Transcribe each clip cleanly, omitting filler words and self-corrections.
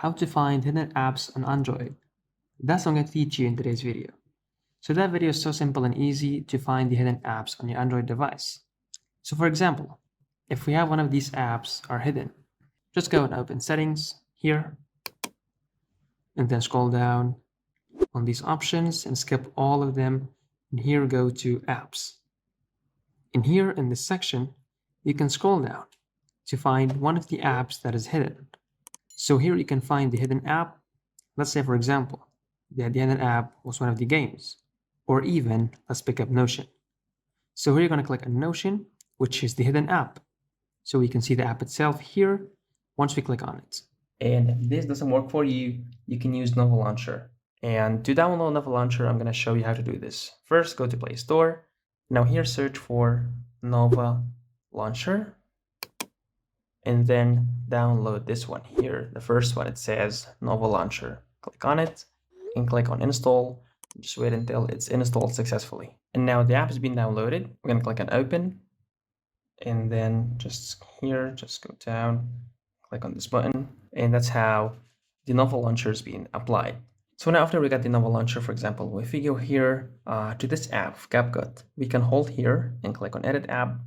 how to find hidden apps on Android. That's what I'm going to teach you in today's video. So that video is so simple and easy to find the hidden apps on your Android device. So for example, if we have one of these apps are hidden, just go and open settings here, and then scroll down on these options and skip all of them. And here go to apps. And here in this section, you can scroll down to find one of the apps that is hidden. So here you can find the hidden app. Let's say, for example, the hidden app was one of the games, or even let's pick up Notion. So here you're going to click on Notion, which is the hidden app. So we can see the app itself here once we click on it. And if this doesn't work for you, you can use Nova Launcher. And to download Nova Launcher, I'm going to show you how to do this. First, go to Play Store. Now here, search for Nova Launcher. And then download this one here. The first one, it says Nova Launcher. Click on it and click on Install. Just wait until it's installed successfully. And now the app has been downloaded. We're going to click on Open. And then just here, just go down, click on this button. And that's how the Nova Launcher is being applied. So now after we got the Nova Launcher, for example, if we go here to this app, CapCut, we can hold here and click on Edit App.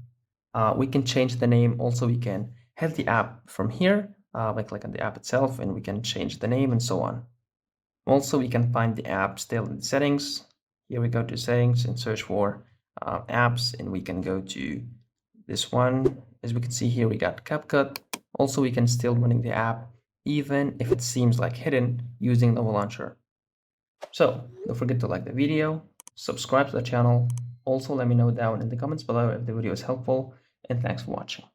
We can change the name. Also, we can head the app from here by clicking on the app itself, and we can change the name and so on. Also, we can find the app still in settings. Here we go to settings and search for apps, and we can go to this one. As we can see here, we got CapCut. Also, we can still running the app even if it seems like hidden using Nova Launcher. So don't forget to like the video, subscribe to the channel. Also, let me know down in the comments below if the video is helpful, and thanks for watching.